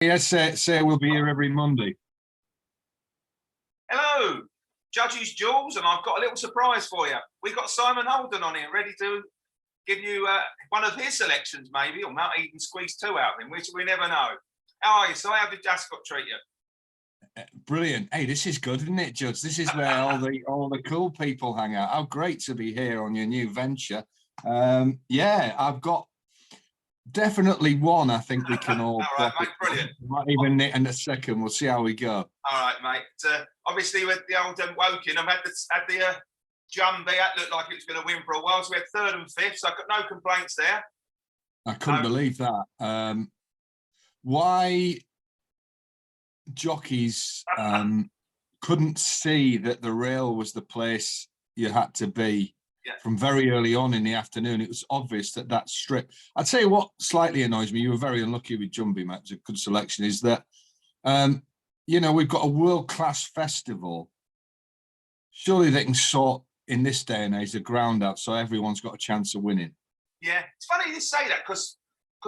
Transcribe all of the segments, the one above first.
Yes, say we'll be here every Monday. Hello, Judges Jules, and I've got a little surprise for you. We've got Simon Holden on here, ready to give you one of his selections, maybe, or might even squeeze two out of him, which we never know. How are you? So how did Ascot treat you? Brilliant. Hey, this is good, isn't it, Judge? This is where all the cool people hang out. How great to be here on your new venture. Yeah, I've got definitely one. I think we can all. All right, mate, brilliant. Might even knit in a second. We'll see how we go. All right, mate. Obviously, with the old Woking, I've had the Jumby. That looked like it was going to win for a while. So we had third and fifth. So I've got no complaints there. I couldn't believe that. Why jockeys couldn't see that the rail was the place you had to be from very early on in the afternoon. It was obvious that strip. I'd say what slightly annoys me, you were very unlucky with Jumby, Matt, it's a good selection, is that, you know, we've got a world-class festival. Surely they can sort, in this day and age, the ground out so everyone's got a chance of winning. Yeah, it's funny you say that because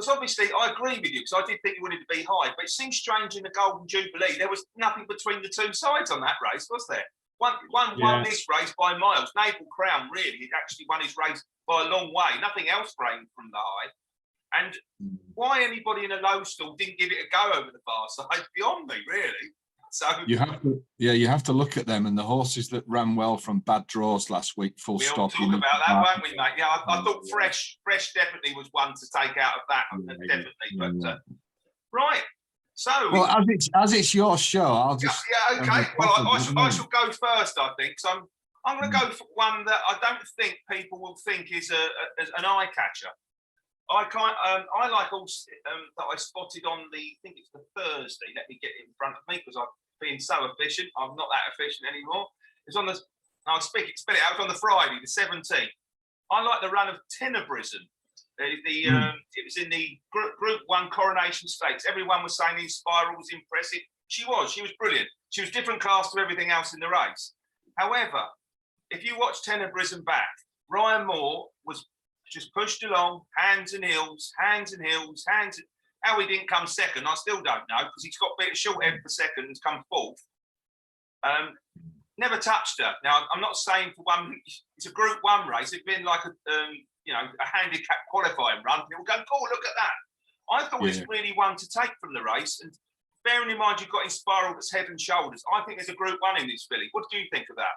obviously I agree with you, because I did think you wanted to be high, but it seems strange in the Golden Jubilee. There was nothing between the two sides on that race, was there? One won this race by miles. Naval Crown really actually won his race by a long way. Nothing else came from the high. And why anybody in a low stall didn't give it a go over the far side, beyond me, really. So you have to look at them, and the horses that ran well from bad draws last week. Full stop. We'll talk about that, won't we, mate? Yeah, I thought Fresh definitely was one to take out of that, definitely. But right. So, well, as it's your show, I'll just okay. Well, I shall go first, I think. So I'm going to go for one that I don't think people will think is an eye catcher. I like all that I spotted on I think it's the Thursday. Let me get it in front of me because I've been so efficient. I'm not that efficient anymore. It's on the. I'll spell it out. It's on the Friday, the 17th. I like the run of Tenebrism. It was in the Group 1 Coronation Stakes. Everyone was saying Inspiral was impressive. She was brilliant. She was different class to everything else in the race. However, if you watch Tenebrism back, Ryan Moore was just pushed along, hands and heels. How he didn't come second, I still don't know, because he's got a bit of short end for second and come fourth. Never touched her. Now, I'm not saying for one, it's a Group 1 race. It'd been like a handicap qualifying run. People go, oh, look at that. I thought it's really one to take from the race. And bearing in mind you've got Inspiral that's head and shoulders, I think there's a Group 1 in this filly. What do you think of that?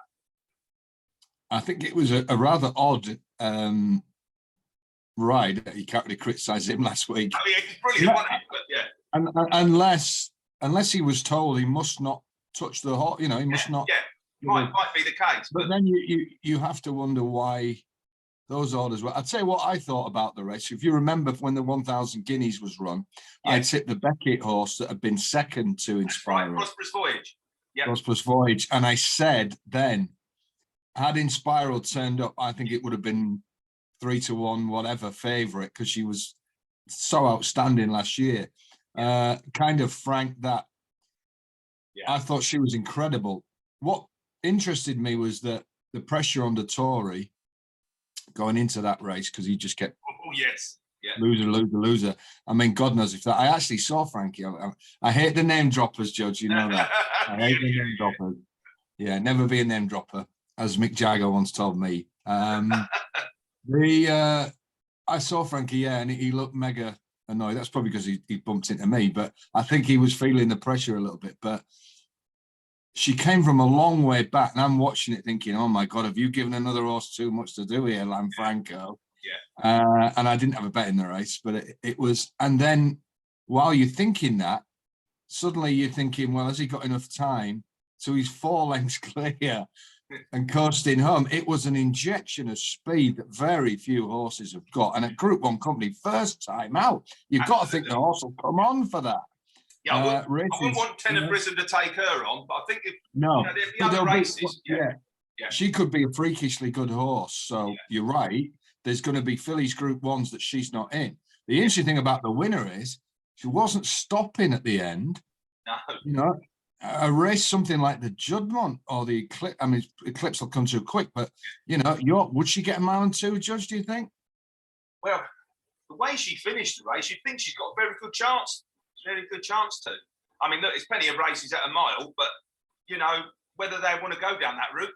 I think it was a rather odd ride. You can't really criticise him last week. Oh, yeah, he's brilliant, wasn't he? But, unless he was told he must not touch the horse, he must not. Yeah, might be the case. But then you have to wonder why those orders were. I'd say what I thought about the race. If you remember when the 1,000 guineas was run, I'd tipped the Beckett horse that had been second to Inspiral. Right, Prosperous Voyage. Yeah. Prosperous Voyage. And I said then, had Inspiral turned up, I think it would have been 3-1, whatever, favourite, because she was so outstanding last year. Kind of Frank that. I thought she was incredible. What interested me was that the pressure on the Tory going into that race, because he just kept loser. I mean, God knows if that. I actually saw Frankie. I hate the name droppers, Judge. You know that. I hate the name droppers. Yeah, never be a name dropper, as Mick Jagger once told me. I saw Frankie, and he looked mega annoyed. That's probably because he bumped into me, but I think he was feeling the pressure a little bit. But she came from a long way back, and I'm watching it thinking, oh my God, have you given another horse too much to do here, Lanfranco? And I didn't have a bet in the race, but it was. And then while you're thinking that, suddenly you're thinking, well, has he got enough time? So he's 4 lengths clear and coasting home. It was an injection of speed that very few horses have got. And at Group 1 company, first time out, you've got to think the horse will come on for that. Yeah, I wouldn't want Tenebrism to take her on, but I think if the other races, she could be a freakishly good horse. So you're right. There's going to be fillies Group 1s that she's not in. The interesting thing about the winner is she wasn't stopping at the end. No. A race something like the Juddmonte or the Eclipse. I mean, Eclipse will come too quick, but would she get a mile and 2, Judge? Do you think? Well, the way she finished the race, you'd think she's got a very good chance. very good chance to. I mean, look, there's plenty of races at a mile, but you know, whether they want to go down that route,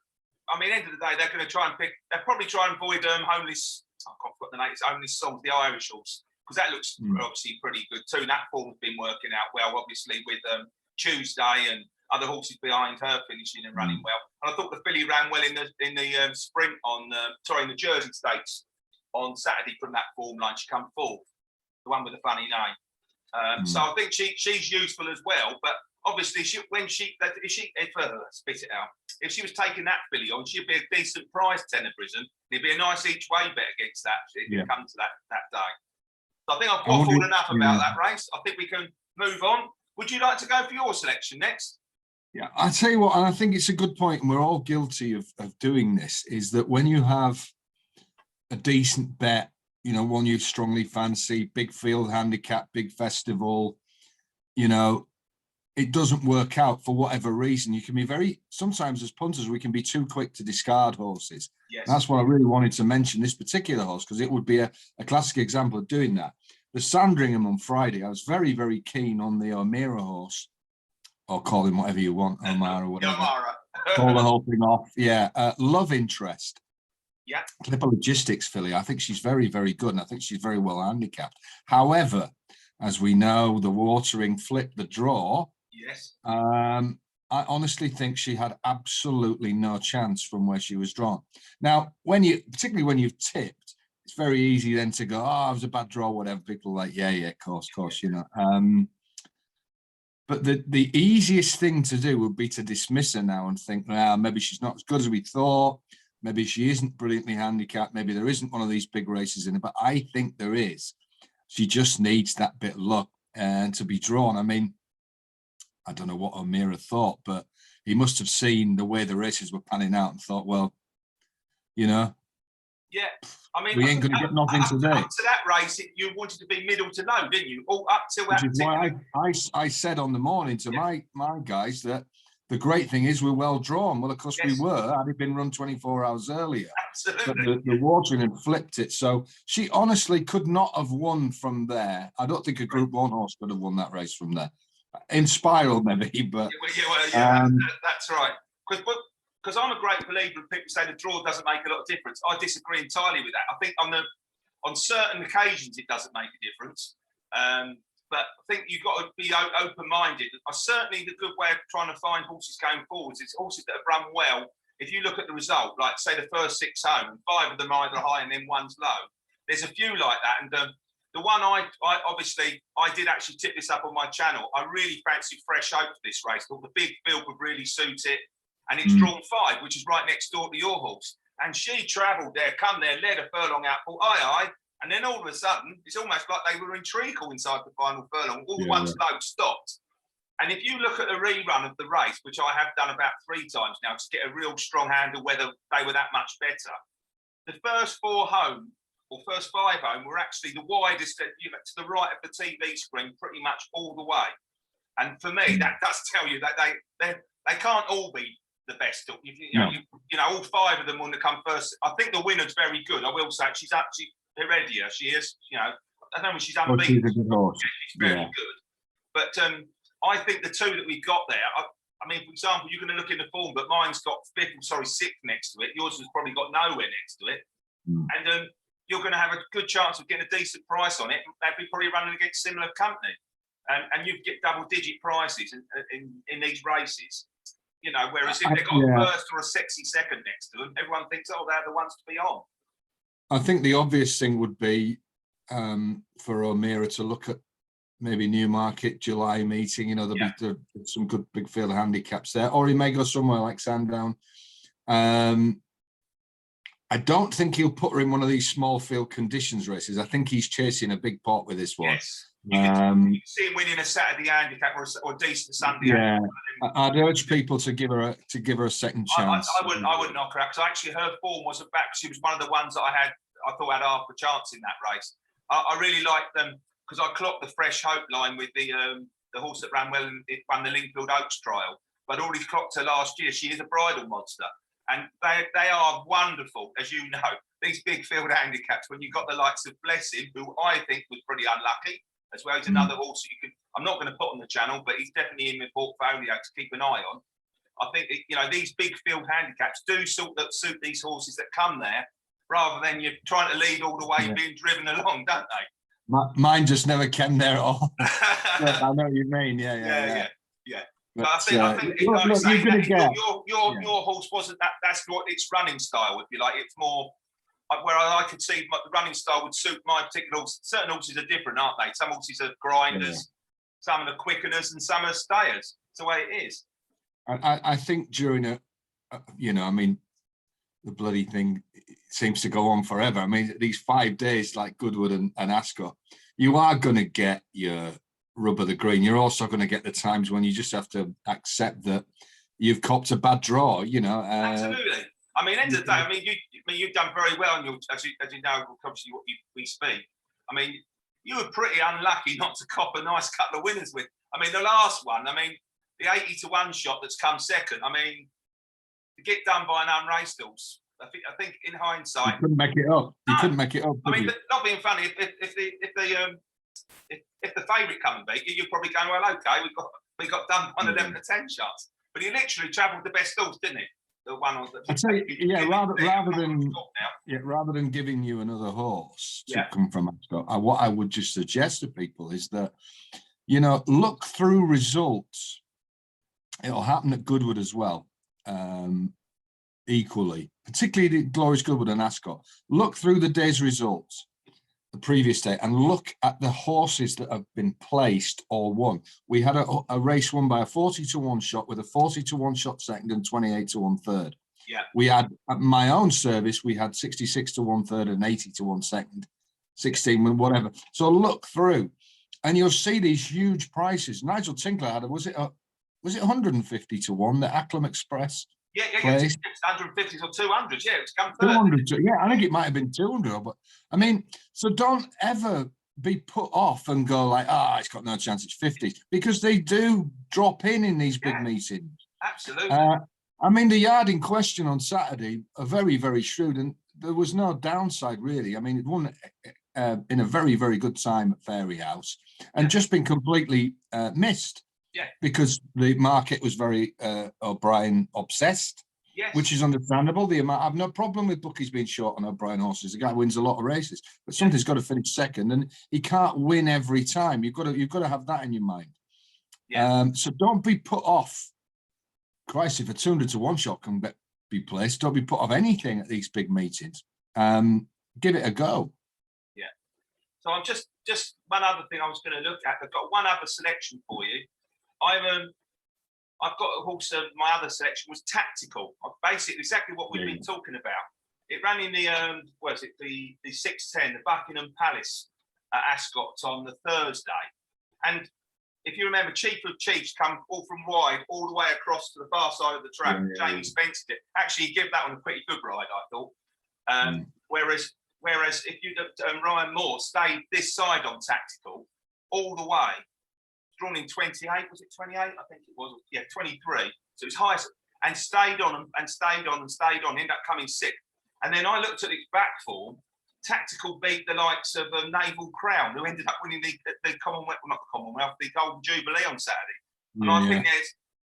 I mean, end of the day, they're going to try and pick. They'll probably try and avoid homeless. I can't forget the name. It's Homeless Songs, the Irish horse, because that looks obviously pretty good too. And that form's been working out well, obviously with Tuesday and other horses behind her finishing and running well. And I thought the filly ran well in the sprint on in the Jersey Stakes on Saturday from that form line. She come fourth, the one with the funny name. So I think she's useful as well. But obviously, if she was taking that filly on, she'd be a decent prize tenner prison. It'd be a nice each way bet against that if it comes to that day. So I think I've waffled enough about that race. I think we can move on. Would you like to go for your selection next? Yeah, I tell you what, and I think it's a good point, and we're all guilty of doing this, is that when you have a decent bet, you know, one you strongly fancy, big field handicap, big festival, you know, it doesn't work out for whatever reason. You can be sometimes as punters, we can be too quick to discard horses. Yes. That's what I really wanted to mention, this particular horse, because it would be a classic example of doing that. The Sandringham on Friday, I was very, very keen on the O'Meara horse, or call him whatever you want, O'Mara or whatever. Call the whole thing off. Yeah, Love Interest. Yeah. Clipper Logistics filly. I think she's very, very good, and I think she's very well handicapped. However, as we know, the watering flipped the draw. Yes. I honestly think she had absolutely no chance from where she was drawn. Now, particularly when you've tipped, it's very easy then to go, oh, it was a bad draw, whatever. People are like, yeah, of course, you know. But the easiest thing to do would be to dismiss her now and think, well, maybe she's not as good as we thought. Maybe she isn't brilliantly handicapped. Maybe there isn't one of these big races in it. But I think there is. She just needs that bit of luck and to be drawn. I mean, I don't know what O'Meara thought, but he must have seen the way the races were panning out and thought, well, you know. Yeah, I mean, we ain't going to get nothing today. Up to that race, you wanted to be middle to low, didn't you? All up till that. Which is why I said on the morning to my guys that the great thing is we're well drawn. Well, of course we were. Had it been run 24 hours earlier, absolutely. But the watering had flipped it. So she honestly could not have won from there. I don't think a Group 1 horse could have won that race from there. In Spiral, maybe, but that's right. Because I'm a great believer of people say the draw doesn't make a lot of difference. I disagree entirely with that. I think on certain occasions it doesn't make a difference. But I think you've got to be open-minded. Certainly the good way of trying to find horses going forwards is horses that have run well. If you look at the result, like say the first 6 home, and 5 of them are either high and then 1's low. There's a few like that. And the one I did actually tip this up on my channel. I really fancy Fresh Hope for this race. Thought the big field would really suit it. And it's drawn 5, which is right next door to your horse. And she travelled there, come there, led a furlong out, thought, aye. And then all of a sudden, it's almost like they were in treacle inside the final furlong. All the ones low stopped. And if you look at the rerun of the race, which I have done about 3 times now to get a real strong handle whether they were that much better, the first 4 home, or first 5 home, were actually the widest, to the right of the TV screen, pretty much all the way. And for me, that does tell you that they can't all be the best. All 5 of them want to come first. I think the winner's very good. I will say she's actually Heredia. She is, I don't know, she's unbeaten. She's a good horse. She's very good. But I think the 2 that we got there, I mean, for example, you're going to look in the form, but mine's got 6th next to it. Yours has probably got nowhere next to it. And you're going to have a good chance of getting a decent price on it. They'd be probably running against similar company. And you get double-digit prices in these races. Whereas if they've got a first or a sexy second next to them, everyone thinks, oh, they're the ones to be on. I think the obvious thing would be for O'Meara to look at maybe Newmarket July meeting. There'll be some good big field of handicaps there, or he may go somewhere like Sandown. I don't think he'll put her in one of these small field conditions races. I think he's chasing a big pot with this one. Yes. You can see him winning a Saturday handicap or a decent Sunday. Yeah, I'd urge people to give her a second chance. I wouldn't knock her out because actually her form wasn't back. She was one of the ones that I thought had half a chance in that race. I really liked them because I clocked the Fresh Hope line with the horse that ran well and it won the Lingfield Oaks trial. But already clocked her last year. She is a bridle monster. And they are wonderful, as you know, these big field handicaps when you've got the likes of Blessing, who I think was pretty unlucky. as well. He's another horse that you could. I'm not going to put on the channel, but he's definitely in my portfolio to keep an eye on. I think these big field handicaps do suit these horses that come there, rather than you're trying to lead all the way being driven along, don't they? Mine just never came there at all. I know what you mean. Yeah. But I think your horse wasn't that. That's what its running style would be like. It's more where I could see the running style would suit my particular horse. Certain horses are different, aren't they? Some horses are grinders, some are quickeners, and some are stayers. It's the way it is. I think during I mean, the bloody thing seems to go on forever. I mean, these 5 days like Goodwood and Ascot, you are going to get your rub of the green. You're also going to get the times when you just have to accept that you've copped a bad draw. Absolutely. I mean, end of the day, I mean, you've done very well on your, as you know, obviously what we speak. I mean, you were pretty unlucky not to cop a nice couple of winners with. I mean, the last one, I mean, the 80-1 shot that's come second. I mean, to get done by an unraced horse, I think in hindsight, you couldn't make it up. You couldn't make it up. I mean, not being funny, if the favourite come and beat you, you're probably going, well, okay, we got done by 11 to 10 shots. But he literally travelled the best horse, didn't he? The one on the. I tell you, rather than giving you another horse to come from Ascot, what I would just suggest to people is that, look through results. It'll happen at Goodwood as well, equally, particularly the Glorious Goodwood and Ascot. Look through the day's results, the previous day, and look at the horses that have been placed or won. We had a race won by a 40-1 shot with a 40-1 shot second and 28-1 third. Yeah. We had at my own service, we had 66-1 third and 80-1 second, 16 whatever. So look through, and you'll see these huge prices. Nigel Tinkler had was it 150-1 the Acklam Express? Yeah, it's 150s or 200s. Yeah, it's come third. 200. Yeah, I think it might have been 200. But I mean, so don't ever be put off and go like, it's got no chance. It's 50, because they do drop in these big meetings. Absolutely. I mean, the yard in question on Saturday are very, very shrewd, and there was no downside really. I mean, it won in a very, very good time at Fairy House, and just been completely missed. Yeah. Because the market was very O'Brien obsessed, which is understandable. I've no problem with bookies being short on O'Brien horses. The guy wins a lot of races, but something's got to finish second, and he can't win every time. You've got to have that in your mind. Yeah. So don't be put off. Christ, if a 200-1 shot can be placed, don't be put off anything at these big meetings. Give it a go. Yeah. So I'm just one other thing I was going to look at. I've got one other selection for you. I've got a horse. My other selection was Tactical. Basically, exactly what we've been talking about. It ran in the the 610, the Buckingham Palace at Ascot on the Thursday. And if you remember, Chief of Chiefs come all from wide, all the way across to the far side of the track. Jamie Spence did. Actually, he gave that one a pretty good ride, I thought. Whereas if you Ryan Moore stayed this side on Tactical all the way. Drawn in 28, was it 28? I think it was. Yeah, 23. So it was highest, and stayed on and stayed on and stayed on. Ended up coming sixth. And then I looked at its back form. Tactical beat the likes of Naval Crown, who ended up winning the Commonwealth, not the Commonwealth, the Golden Jubilee on Saturday. And I think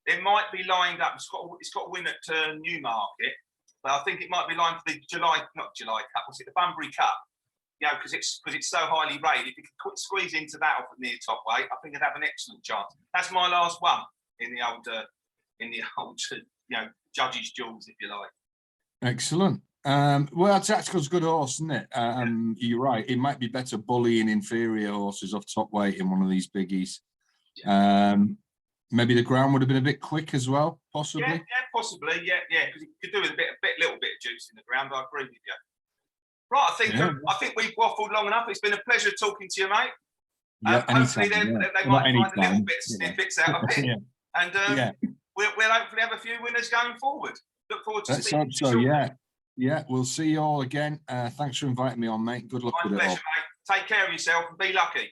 it might be lined up. It's got a win at Newmarket, but I think it might be lined for the July Cup. Was it the Bunbury Cup? Because it's so highly rated. If you could squeeze into that off near top weight, I think it'd have an excellent chance. That's my last one in the old judges' duels, if you like. Excellent. Well, Tactical's a good horse, isn't it? You're right. It might be better bullying inferior horses off top weight in one of these biggies. Maybe the ground would have been a bit quick as well, possibly. Yeah, possibly. Yeah, because you could do with a little bit of juice in the ground. I agree with you. Right, I think we've waffled long enough. It's been a pleasure talking to you, mate. Hopefully they might find a little bit of snippets out of it. And we'll hopefully have a few winners going forward. Look forward to speaking to you. Yeah, we'll see you all again. Thanks for inviting me on, mate. Good luck with it all. My pleasure, mate. Take care of yourself and be lucky.